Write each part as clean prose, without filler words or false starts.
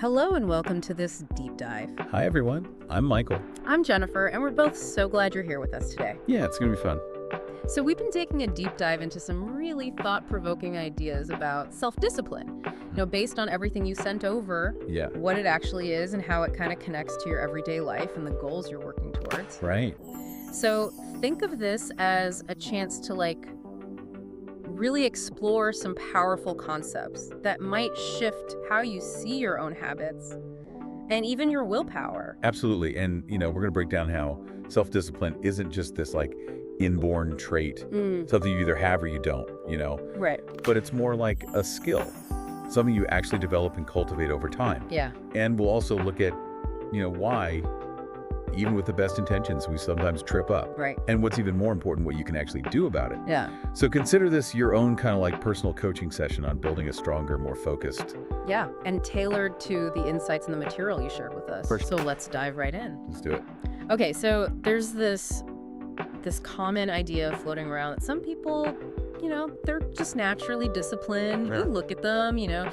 Hello and welcome to this deep dive. Hi, everyone. I'm Michael. I'm Jennifer, and we're both so glad you're here with us today. Yeah, it's going to be fun. So we've been taking a deep dive into some really thought-provoking ideas about self-discipline. Based on everything you sent over, Yeah. what it actually is and how it kind of connects to your everyday life and the goals you're working towards. Right. So think of this as a chance to really explore some powerful concepts that might shift how you see your own habits and even your willpower. Absolutely. And, we're going to break down how self-discipline isn't just this inborn trait, something you either have or you don't, Right. but it's more like a skill, something you actually develop and cultivate over time. Yeah. And we'll also look at, why, even with the best intentions, we sometimes trip up. Right. And what's even more important, what you can actually do about it. Yeah. So consider this your own kind of personal coaching session on building a stronger, more focused. Yeah. And tailored to the insights and the material you shared with us. So let's dive right in. Let's do it. Okay. So there's this common idea floating around that some people, they're just naturally disciplined. Yeah. You look at them, you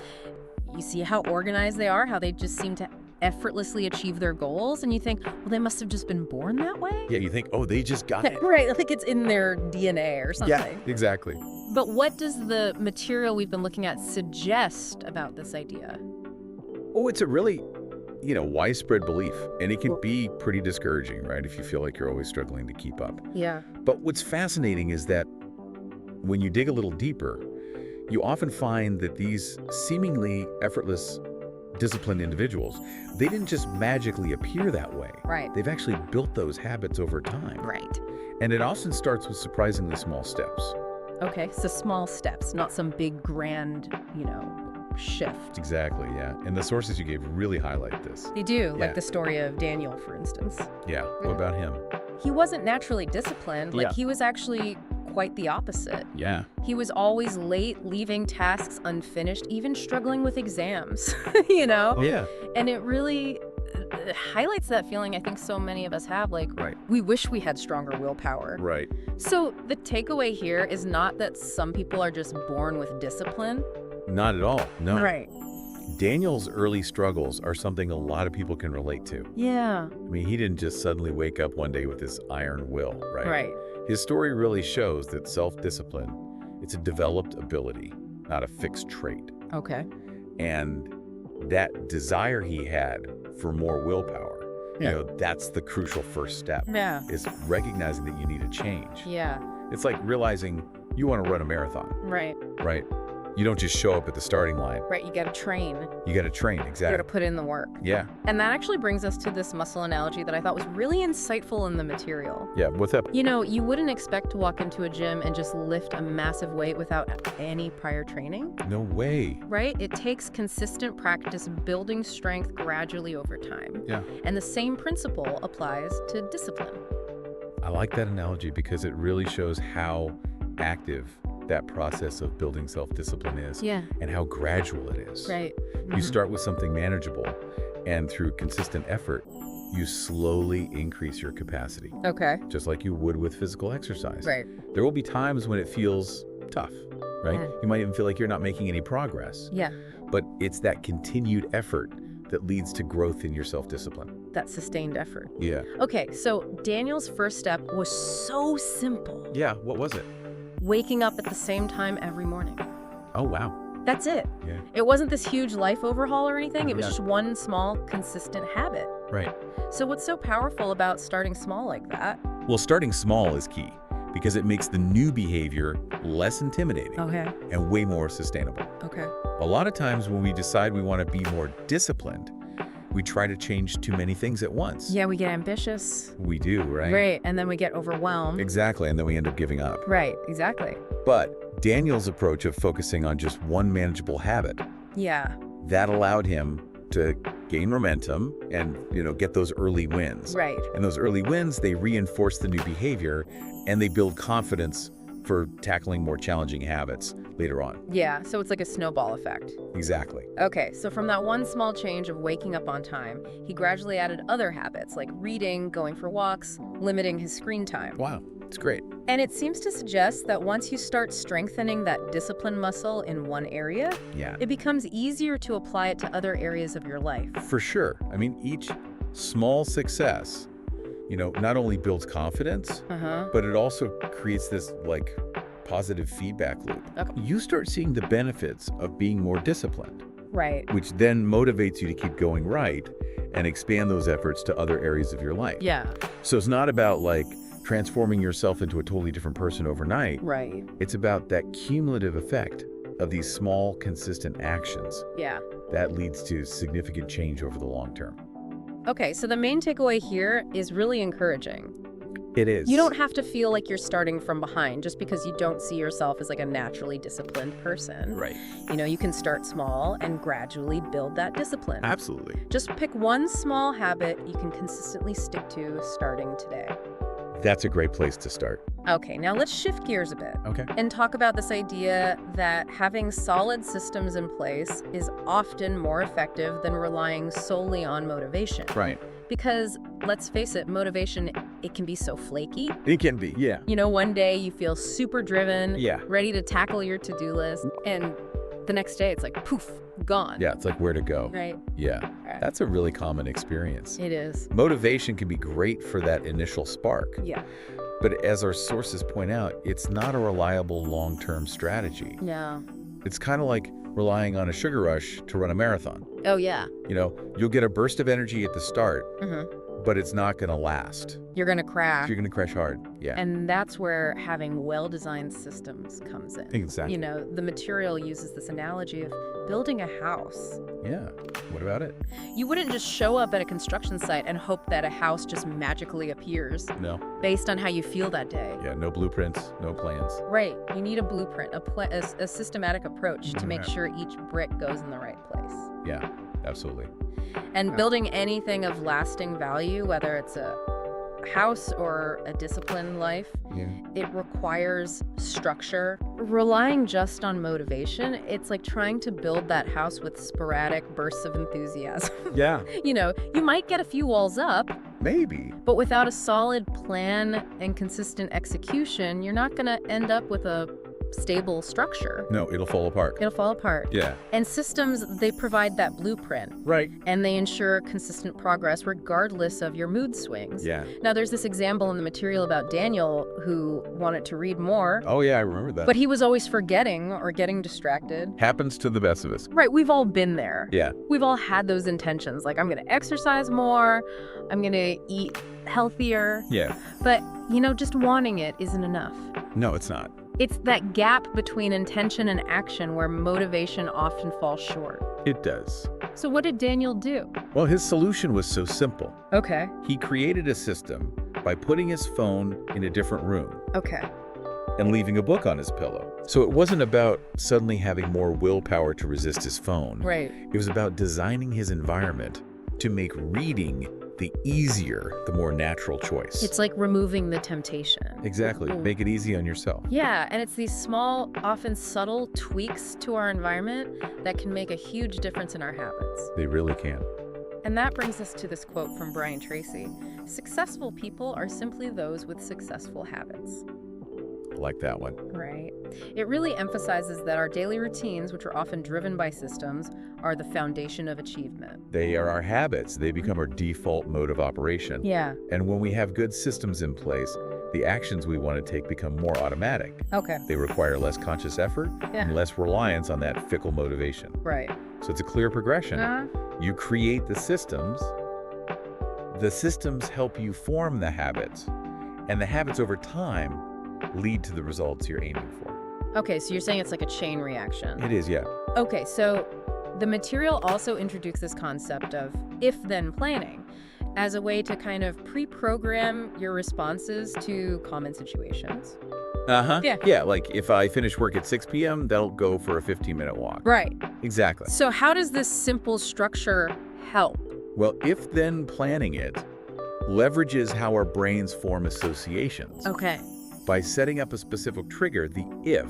see how organized they are, how they just seem to effortlessly achieve their goals, and you think, well, they must have just been born that way? Yeah, you think, oh, they just got it. Right, I think it's in their DNA or something. Yeah, exactly. But what does the material we've been looking at suggest about this idea? Oh, it's a really, widespread belief, and it can be pretty discouraging, right, if you feel like you're always struggling to keep up. Yeah. But what's fascinating is that when you dig a little deeper, you often find that these seemingly effortless, disciplined individuals, they didn't just magically appear that way. Right. They've actually built those habits over time. Right. And it often starts with surprisingly small steps. Okay, so small steps, not some big grand, shift. Exactly, yeah. And the sources you gave really highlight this. They do, Yeah. like the story of Daniel, for instance. Yeah, what about him? He wasn't naturally disciplined. Yeah. He was actually quite the opposite. Yeah. He was always late, leaving tasks unfinished, even struggling with exams, Yeah. And it really highlights that feeling I think so many of us have, Right. we wish we had stronger willpower. Right. So the takeaway here is not that some people are just born with discipline. Not at all, no. Right. Daniel's early struggles are something a lot of people can relate to. Yeah. I mean, he didn't just suddenly wake up one day with this iron will, right? Right. His story really shows that self-discipline, it's a developed ability, not a fixed trait. Okay. And that desire he had for more willpower, that's the crucial first step, Yeah. is recognizing that you need a change. Yeah. It's like realizing you want to run a marathon, Right. right? You don't just show up at the starting line. Right. You got to train. You got to train, You got exactly. to put in the work. Yeah. And that actually brings us to this muscle analogy that I thought was really insightful in the material. Yeah, what's up? You wouldn't expect to walk into a gym and just lift a massive weight without any prior training, No way. right? It takes consistent practice building strength gradually over time. Yeah. And the same principle applies to discipline. I like that analogy because it really shows how active that process of building self-discipline is, Yeah. and how gradual it is. Right. You start with something manageable, and through consistent effort, you slowly increase your capacity, Okay. just like you would with physical exercise. Right. There will be times when it feels tough, right? Yeah. You might even feel like you're not making any progress, Yeah. but it's that continued effort that leads to growth in your self-discipline. That sustained effort. Yeah. Okay, so Daniel's first step was so simple. Yeah, what was it? Waking up at the same time every morning. Oh, wow. That's it. Yeah. It wasn't this huge life overhaul or anything. It was Yeah. just one small, consistent habit. Right. So what's so powerful about starting small like that? Well, starting small is key because it makes the new behavior less intimidating Okay. and way more sustainable. Okay. A lot of times when we decide we want to be more disciplined, we try to change too many things at once. Yeah, we get ambitious. We do, right? Right. And then we get overwhelmed. Exactly, and then we end up giving up. Right. Exactly. But Daniel's approach of focusing on just one manageable habit, Yeah. that allowed him to gain momentum and, get those early wins. Right. And those early wins, they reinforce the new behavior and they build confidence for tackling more challenging habits later on. Yeah. So it's like a snowball effect. Exactly. Okay. So from that one small change of waking up on time, he gradually added other habits like reading, going for walks, limiting his screen time. Wow. It's great. And it seems to suggest that once you start strengthening that discipline muscle in one area, Yeah, it becomes easier to apply it to other areas of your life. for sure. I mean, each small success, not only builds confidence, Uh-huh. but it also creates this, like, positive feedback loop. Okay. You start seeing the benefits of being more disciplined, Right. which then motivates you to keep going right and expand those efforts to other areas of your life. Yeah. So it's not about, like, transforming yourself into a totally different person overnight. Right. It's about that cumulative effect of these small, consistent actions Yeah. that leads to significant change over the long term. Okay, so the main takeaway here is really encouraging. It is. You don't have to feel like you're starting from behind just because you don't see yourself as like a naturally disciplined person. Right. You can start small and gradually build that discipline. Absolutely. Just pick one small habit you can consistently stick to starting today. That's a great place to start. Okay, now let's shift gears a bit Okay. and talk about this idea that having solid systems in place is often more effective than relying solely on motivation. Right. Because let's face it, motivation, it can be so flaky. It can be, yeah. One day you feel super driven, Yeah. ready to tackle your to-do list, and the next day it's like, poof, gone. Yeah, it's like where to go. Right? Yeah. Right. That's a really common experience. It is. Motivation can be great for that initial spark. Yeah. But as our sources point out, it's not a reliable long-term strategy. No. It's kind of like relying on a sugar rush to run a marathon. Oh, yeah. You'll get a burst of energy at the start, Mm-hmm. but it's not going to last. You're going to crash. You're going to crash hard. Yeah. And that's where having well-designed systems comes in. Exactly. The material uses this analogy of building a house. Yeah. What about it? You wouldn't just show up at a construction site and hope that a house just magically appears No. based on how you feel that day. Yeah, no blueprints, no plans. Right. You need a blueprint, a systematic approach to make Yeah. sure each brick goes in the right place. Yeah, absolutely. And building anything of lasting value, whether it's a house or a disciplined life, Yeah. it requires structure. Relying just on motivation, it's like trying to build that house with sporadic bursts of enthusiasm. Yeah. You might get a few walls up, Maybe. but without a solid plan and consistent execution, you're not going to end up with a stable structure. No, it'll fall apart. It'll fall apart. Yeah. And systems, they provide that blueprint, Right. and they ensure consistent progress regardless of your mood swings. Yeah. Now, there's this example in the material about Daniel who wanted to read more, Oh, yeah, I remember that. but he was always forgetting or getting distracted. Happens to the best of us. Right, we've all been there. Yeah. We've all had those intentions, like I'm going to exercise more, I'm going to eat healthier, Yeah. but, just wanting it isn't enough. No, it's not. It's that gap between intention and action where motivation often falls short. It does. So what did Daniel do? Well, his solution was so simple. Okay. He created a system by putting his phone in a different room Okay. and leaving a book on his pillow. So it wasn't about suddenly having more willpower to resist his phone. Right. It was about designing his environment to make reading the easier, the more natural choice. It's like removing the temptation. Exactly. Ooh. Make it easy on yourself. Yeah, and it's these small, often subtle tweaks to our environment that can make a huge difference in our habits. They really can. And that brings us to this quote from Brian Tracy. Successful people are simply those with successful habits. I like that one. Right. It really emphasizes that our daily routines, which are often driven by systems, are the foundation of achievement. They are our habits. They become our default mode of operation. Yeah. And when we have good systems in place, the actions we want to take become more automatic. Okay. They require less conscious effort Yeah. and less reliance on that fickle motivation. Right. So it's a clear progression. You create the systems. The systems help you form the habits. And the habits over time lead to the results you're aiming for. Okay, so you're saying it's like a chain reaction. It is, yeah. Okay, so the material also introduced this concept of if-then planning as a way to kind of pre-program your responses to common situations. Uh-huh. Yeah. Yeah, like if I finish work at 6 p.m., that'll go for a 15-minute walk. Right. Exactly. So how does this simple structure help? Well, if-then planning it leverages how our brains form associations. Okay. By setting up a specific trigger, the if,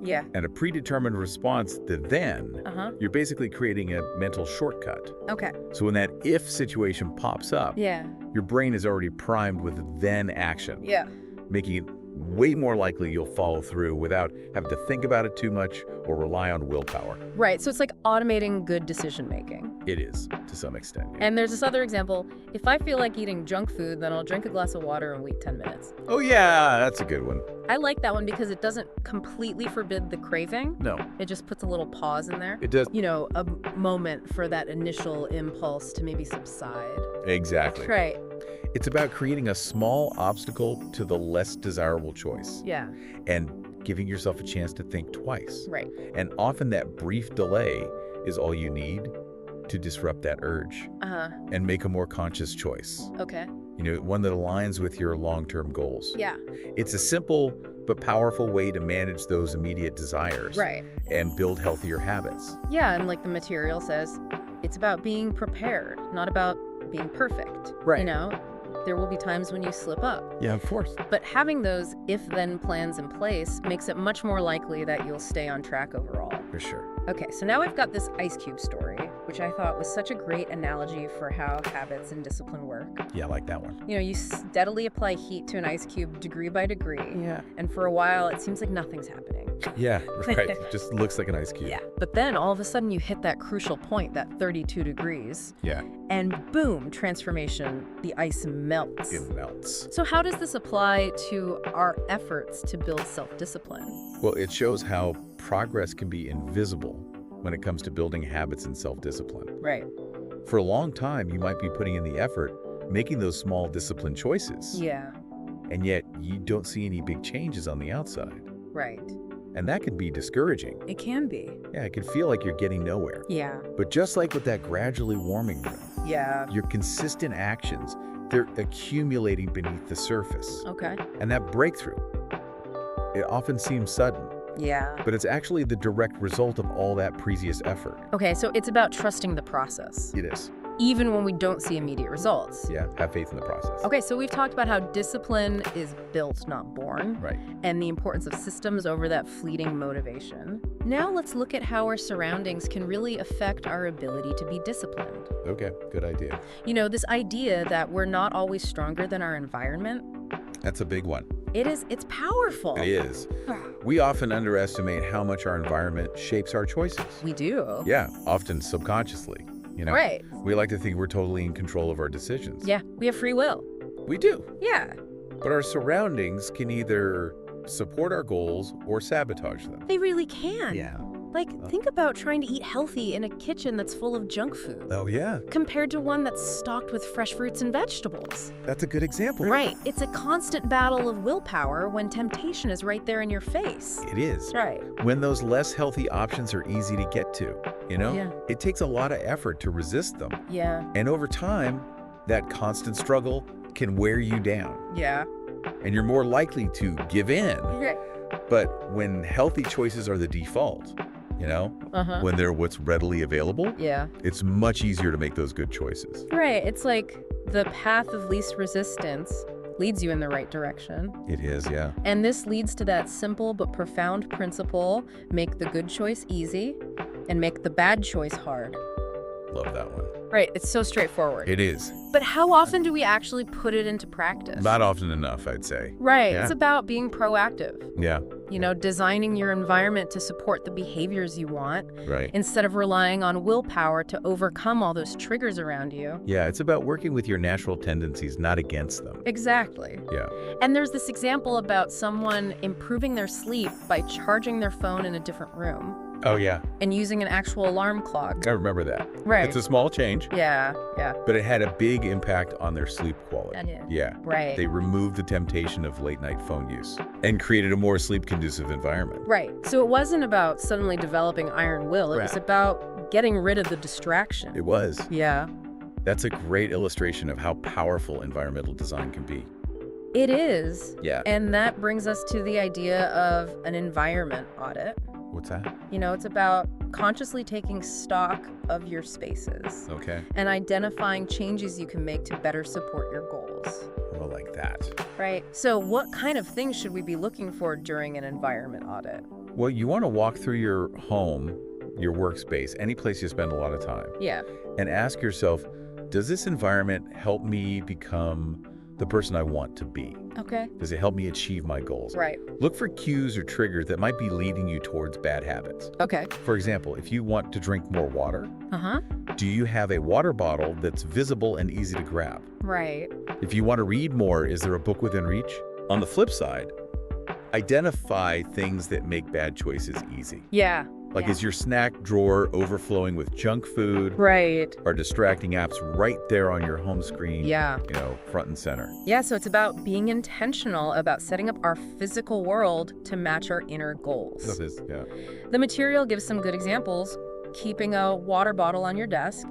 Yeah. and a predetermined response, the then, Uh-huh. you're basically creating a mental shortcut. Okay. So when that if situation pops up, Yeah. your brain is already primed with then action, Yeah. making it way more likely you'll follow through without having to think about it too much or rely on willpower. Right, so it's like automating good decision making. It is, to some extent. And there's this other example. If I feel like eating junk food, then I'll drink a glass of water and wait 10 minutes. Oh yeah, that's a good one. I like that one because it doesn't completely forbid the craving. No, It just puts a little pause in there. it does. You know, a moment for that initial impulse to maybe subside. Exactly. Right. It's about creating a small obstacle to the less desirable choice Yeah. and giving yourself a chance to think twice. Right. And often that brief delay is all you need to disrupt that urge Uh-huh. and make a more conscious choice. Okay. You know, one that aligns with your long-term goals. Yeah. It's a simple but powerful way to manage those immediate desires Right. and build healthier habits. Yeah, and like the material says, it's about being prepared, not about being perfect. Right. You know, there will be times when you slip up. Yeah, of course. But having those if-then plans in place makes it much more likely that you'll stay on track overall. For sure. Okay, so now we've got this ice cube story, which I thought was such a great analogy for how habits and discipline work. Yeah, I like that one. You know, you steadily apply heat to an ice cube degree by degree, Yeah. and for a while it seems like nothing's happening. Yeah, right. It just looks like an ice cube. Yeah. But then all of a sudden you hit that crucial point, that 32 degrees, Yeah, and boom, transformation, the ice melts. it melts. So how does this apply to our efforts to build self-discipline? Well, it shows how progress can be invisible when it comes to building habits and self-discipline. Right. For a long time, you might be putting in the effort, making those small discipline choices, Yeah, and yet you don't see any big changes on the outside. right. And that can be discouraging. It can be. Yeah, it can feel like you're getting nowhere. Yeah. But just like with that gradually warming room, Yeah. your consistent actions, they're accumulating beneath the surface. Okay. And that breakthrough, it often seems sudden, Yeah. but it's actually the direct result of all that previous effort. Okay, so it's about trusting the process, It is. even when we don't see immediate results. Yeah, have faith in the process. Okay, so we've talked about how discipline is built, not born, Right. and the importance of systems over that fleeting motivation. Now let's look at how our surroundings can really affect our ability to be disciplined. Okay, good idea. You know, this idea that we're not always stronger than our environment, That's a big one. it's powerful. It is. We often underestimate how much our environment shapes our choices. We do. Yeah, often subconsciously. You know, Right. we like to think we're totally in control of our decisions. Yeah, we have free will. We do. Yeah, But our surroundings can either support our goals or sabotage them. they really can. Yeah. Like, think about trying to eat healthy in a kitchen that's full of junk food Oh, yeah. compared to one that's stocked with fresh fruits and vegetables. That's a good example. Right. It's a constant battle of willpower when temptation is right there in your face. It is. Right. When those less healthy options are easy to get to, you know? Yeah. It takes a lot of effort to resist them. Yeah. And over time, that constant struggle can wear you down. Yeah. And you're more likely to give in. Right. But when healthy choices are the default, you know, Uh-huh. when they're what's readily available, Yeah. it's much easier to make those good choices. Right. It's like the path of least resistance leads you in the right direction. It is, yeah. And this leads to that simple but profound principle: make the good choice easy and make the bad choice hard. Love that one. Right. It's so straightforward. It is. But how often do we actually put it into practice? Not often enough, I'd say. Right. Yeah. It's about being proactive. Yeah, You know, designing your environment to support the behaviors you want right. instead of relying on willpower to overcome all those triggers around you. Yeah, it's about working with your natural tendencies, not against them. Exactly. Yeah. And there's this example about someone improving their sleep by charging their phone in a different room Oh, yeah. and using an actual alarm clock. I remember that. Right. It's a small change, Yeah, yeah. but it had a big impact on their sleep quality. And Yeah. Right. They removed the temptation of late-night phone use and created a more sleep-conducive environment. Right. So it wasn't about suddenly developing iron will. It was Right. about getting rid of the distraction. It was. Yeah. That's a great illustration of how powerful environmental design can be. It is. Yeah. And that brings us to the idea of an environment audit. What's that? You know, it's about consciously taking stock of your spaces Okay. and identifying changes you can make to better support your goals. Well, like that. Right. So what kind of things should we be looking for during an environment audit? Well, you want to walk through your home, your workspace, any place you spend a lot of time, Yeah. and ask yourself, does this environment help me become the person I want to be? Okay. Does it help me achieve my goals? Right. Look for cues or triggers that might be leading you towards bad habits. Okay. For example, if you want to drink more water, Uh-huh. do you have a water bottle that's visible and easy to grab? Right. If you want to read more, is there a book within reach? On the flip side, identify things that make bad choices easy. Yeah. Like, Yeah. is your snack drawer overflowing with junk food? Right. Or distracting apps right there on your home screen? Yeah. Front and center. Yeah, so it's about being intentional about setting up our physical world to match our inner goals. This is, yeah. The material gives some good examples. Keeping a water bottle on your desk,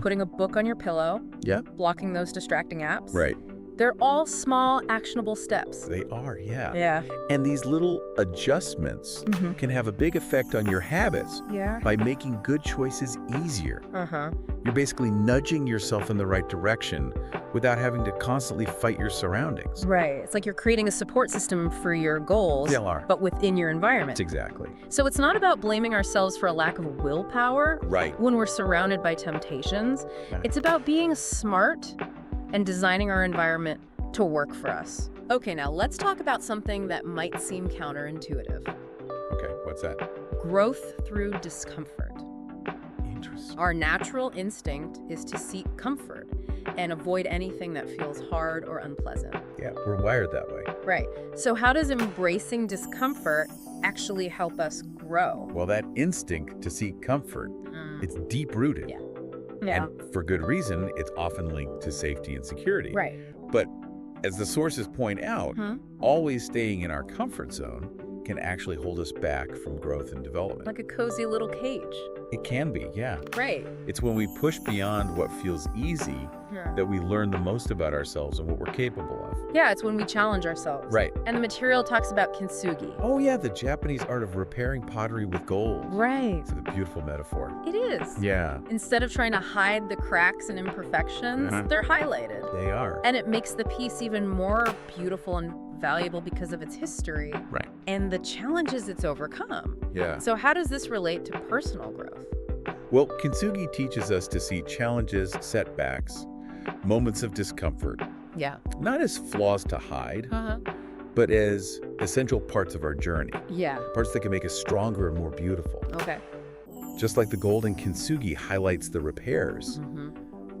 putting a book on your pillow, Yeah. blocking those distracting apps. Right. They're all small, actionable steps. They are, yeah. Yeah. And these little adjustments can have a big effect on your habits Yeah. by making good choices easier. Uh-huh. You're basically nudging yourself in the right direction without having to constantly fight your surroundings. Right. It's like you're creating a support system for your goals, They are. but within your environment. Exactly. So it's not about blaming ourselves for a lack of willpower Right. when we're surrounded by temptations. Yeah. It's about being smart and designing our environment to work for us. Okay, now let's talk about something that might seem counterintuitive. Okay, what's that? Growth through discomfort. Interesting. Our natural instinct is to seek comfort and avoid anything that feels hard or unpleasant. Yeah, we're wired that way. Right. So how does embracing discomfort actually help us grow? Well, that instinct to seek comfort, it's deep-rooted. Yeah. Yeah. And for good reason, it's often linked to safety and security. Right. But as the sources point out, always staying in our comfort zone can actually hold us back from growth and development. Like a cozy little cage. It can be, yeah. Right. It's when we push beyond what feels easy that we learn the most about ourselves and what we're capable of. Yeah, it's when we challenge ourselves. Right. And the material talks about kintsugi. Oh yeah, the Japanese art of repairing pottery with gold. Right. It's a beautiful metaphor. It is. Yeah, Instead of trying to hide the cracks and imperfections, they're highlighted. they are. And it makes the piece even more beautiful and valuable because of its history Right. and the challenges it's overcome. Yeah. So how does this relate to personal growth? Well, kintsugi teaches us to see challenges, setbacks, moments of discomfort, Yeah. not as flaws to hide, Uh-huh. but as essential parts of our journey, Yeah. parts that can make us stronger and more beautiful. Okay. Just like the golden kintsugi highlights the repairs,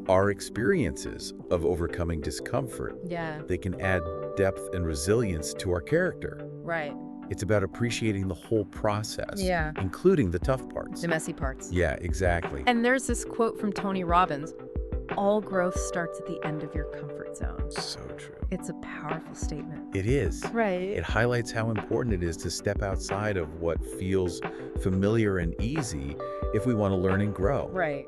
our experiences of overcoming discomfort, Yeah. they can add depth and resilience to our character. Right. It's about appreciating the whole process, Yeah. including the tough parts. The messy parts. Yeah, exactly. And there's this quote from Tony Robbins, all growth starts at the end of your comfort zone. So true. It's a powerful statement. It is. Right. It highlights how important it is to step outside of what feels familiar and easy if we want to learn and grow. Right.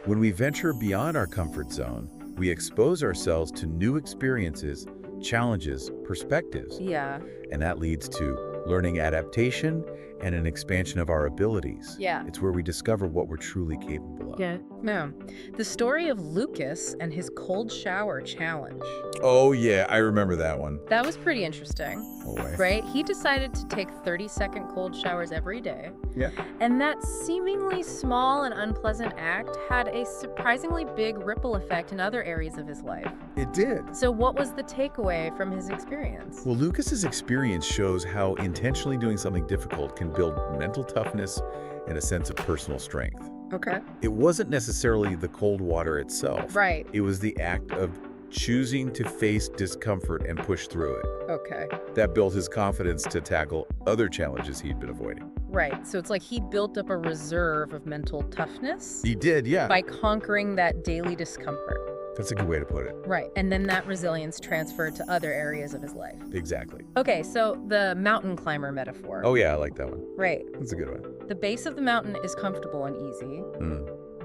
When we venture beyond our comfort zone, we expose ourselves to new experiences, challenges, perspectives, Yeah. and that leads to learning adaptation and an expansion of our abilities. Yeah. It's where we discover what we're truly capable of. Yeah. No. The story of Lucas and his cold shower challenge. Oh, yeah, I remember that one. That was pretty interesting, Oh, wait. right? He decided to take 30-second cold showers every day. Yeah. And that seemingly small and unpleasant act had a surprisingly big ripple effect in other areas of his life. It did. So what was the takeaway from his experience? Well, Lucas's experience shows how intentionally doing something difficult can build mental toughness and a sense of personal strength. Okay. It wasn't necessarily the cold water itself. Right. It was the act of choosing to face discomfort and push through it. Okay. That built his confidence to tackle other challenges he'd been avoiding. Right. So it's like he built up a reserve of mental toughness He did, yeah. by conquering that daily discomfort. That's a good way to put it. Right. And then that resilience transferred to other areas of his life. Exactly. Okay, so the mountain climber metaphor. Oh, yeah, I like that one. Right. That's a good one. The base of the mountain is comfortable and easy,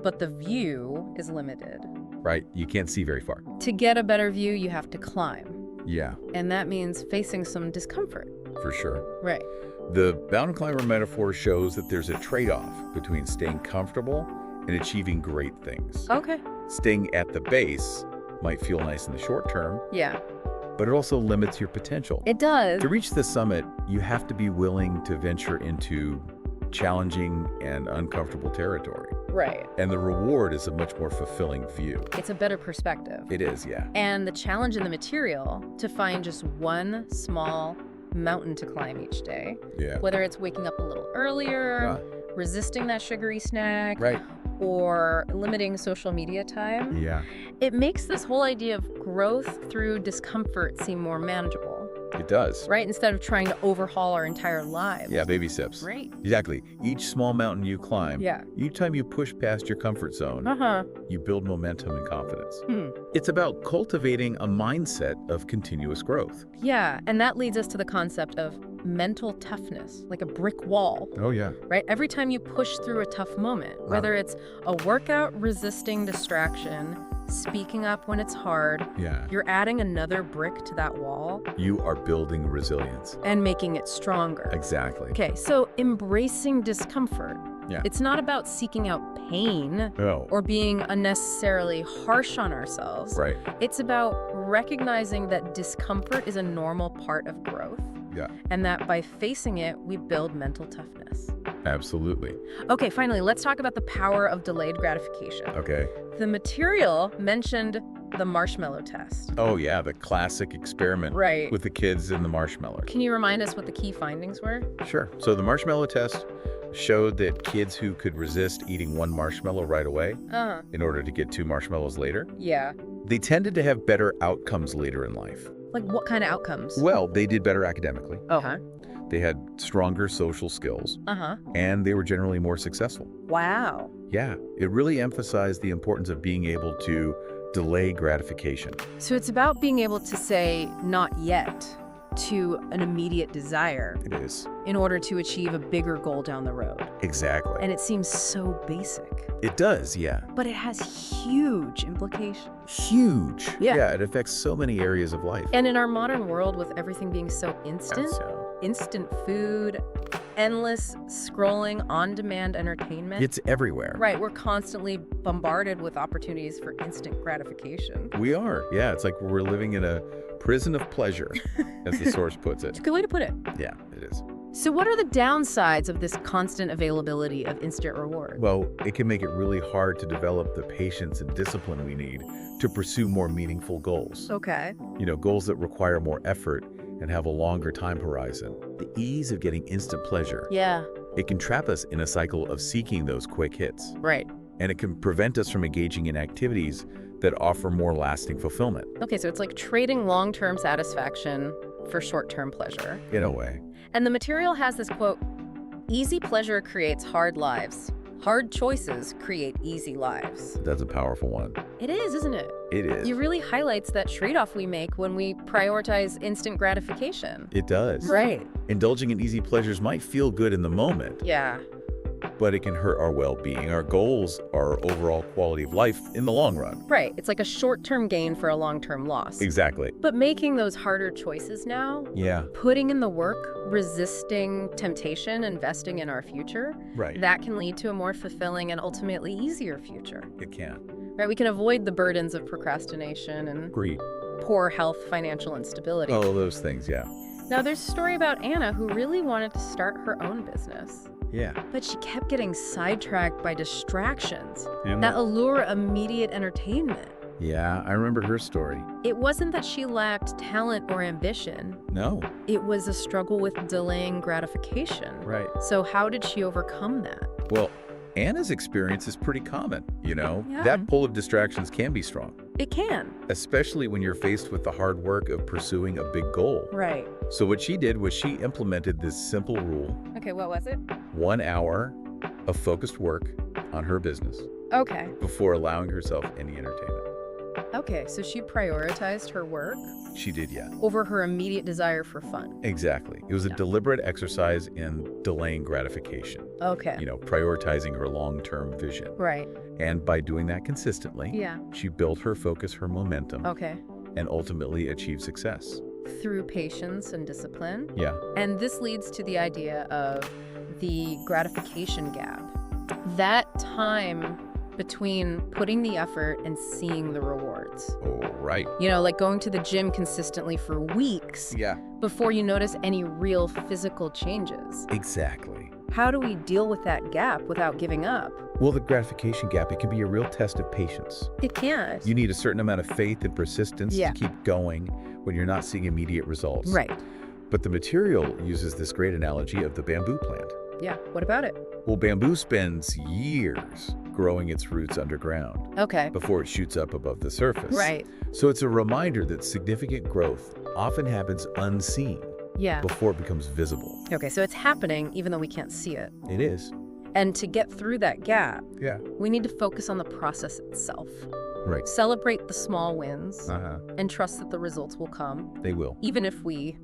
but the view is limited. Right, you can't see very far. To get a better view, you have to climb. Yeah, And that means facing some discomfort. for sure. Right. The mountain climber metaphor shows that there's a trade-off between staying comfortable and achieving great things. Okay. Staying at the base might feel nice in the short term, Yeah. but it also limits your potential. It does. To reach the summit, you have to be willing to venture into challenging and uncomfortable territory. Right. And the reward is a much more fulfilling view. It's a better perspective. It is, yeah. And the challenge in the material to find just one small mountain to climb each day, Yeah. whether it's waking up a little earlier, resisting that sugary snack, Right. or limiting social media time, Yeah. it makes this whole idea of growth through discomfort seem more manageable, It does. right? Instead of trying to overhaul our entire lives. Yeah, baby steps. Right. Exactly. Each small mountain you climb, Yeah. each time you push past your comfort zone, Uh-huh. you build momentum and confidence. Hmm. It's about cultivating a mindset of continuous growth. Yeah, and that leads us to the concept of mental toughness, like a brick wall, Oh, yeah. right? Every time you push through a tough moment, whether it's a workout resisting distraction, speaking up when it's hard, Yeah. you're adding another brick to that wall You are building resilience. and making it stronger. Exactly. Okay, so embracing discomfort. Yeah. It's not about seeking out pain Oh. or being unnecessarily harsh on ourselves. Right. It's about recognizing that discomfort is a normal part of growth Yeah. and that by facing it, we build mental toughness. Absolutely. Okay, finally, let's talk about the power of delayed gratification. Okay. The material mentioned the marshmallow test. Oh, yeah. The classic experiment Right. with the kids and the marshmallow. Can you remind us what the key findings were? Sure. So the marshmallow test showed that kids who could resist eating one marshmallow right away Uh-huh. in order to get 2 marshmallows later, Yeah. they tended to have better outcomes later in life. Like what kind of outcomes? Well, they did better academically. Uh-huh. They had stronger social skills, Uh-huh. and they were generally more successful. Wow. Yeah, it really emphasized the importance of being able to delay gratification. So it's about being able to say not yet to an immediate desire It is. in order to achieve a bigger goal down the road. Exactly. And it seems so basic, It does, yeah. but it has huge implications. Huge. Yeah. It affects so many areas of life. And in our modern world with everything being so instant, instant food, endless scrolling, on-demand entertainment. It's everywhere. Right, we're constantly bombarded with opportunities for instant gratification. We are. Yeah, it's like we're living in a prison of pleasure, as the source puts It's it. a good way to put it. Yeah, it is. So what are the downsides of this constant availability of instant reward? Well, it can make it really hard to develop the patience and discipline we need to pursue more meaningful goals. Okay. Goals that require more effort and have a longer time horizon. The ease of getting instant pleasure, Yeah, it can trap us in a cycle of seeking those quick hits. right. And it can prevent us from engaging in activities that offer more lasting fulfillment, Okay, so it's like trading long-term satisfaction for short-term pleasure. in a way. And the material has this quote, "Easy pleasure creates hard lives. Hard choices create easy lives." That's a powerful one. It is, isn't it? It is. It really highlights that trade-off we make when we prioritize instant gratification. It does. Right. Indulging in easy pleasures might feel good in the moment, Yeah. but it can hurt our well-being, our goals, our overall quality of life in the long run. Right. It's like a short-term gain for a long-term loss. Exactly. But making those harder choices now, Yeah. putting in the work, resisting temptation, investing in our future, Right. that can lead to a more fulfilling and ultimately easier future. It can. Right? We can avoid the burdens of procrastination and Agreed. poor health, financial instability. Oh, those things, yeah. Now, there's a story about Anna who really wanted to start her own business, Yeah. but she kept getting sidetracked by distractions And that allure immediate entertainment. yeah, I remember her story. It wasn't that she lacked talent or ambition. No. It was a struggle with delaying gratification. Right. So how did she overcome that? Well, Anna's experience is pretty common, Yeah. That pull of distractions can be strong, It can. especially when you're faced with the hard work of pursuing a big goal. Right. So what she did was she implemented this simple rule: Okay, what was it? 1 hour of focused work on her business Okay. before allowing herself any entertainment. Okay, so she prioritized her work She did, yeah. over her immediate desire for fun. Exactly. It was a Yeah. deliberate exercise in delaying gratification, Okay. prioritizing her long-term vision. Right. And by doing that consistently, Yeah. she built her focus, her momentum, Okay. and ultimately achieved success. Through patience and discipline. Yeah. And this leads to the idea of the gratification gap. That time between putting the effort and seeing the rewards. Oh, right. Like going to the gym consistently for weeks Yeah. before you notice any real physical changes. Exactly. How do we deal with that gap without giving up? Well, the gratification gap, it can be a real test of patience. It can't. You need a certain amount of faith and persistence Yeah. to keep going when you're not seeing immediate results. Right. But the material uses this great analogy of the bamboo plant. Yeah. What about it? Well, bamboo spends years growing its roots underground Okay. before it shoots up above the surface. Right. So it's a reminder that significant growth often happens unseen Yeah. before it becomes visible. Okay, so it's happening even though we can't see it. It is. And to get through that gap, Yeah. we need to focus on the process itself. Right. Celebrate the small wins Uh-huh. and trust that the results will come, They will. even if we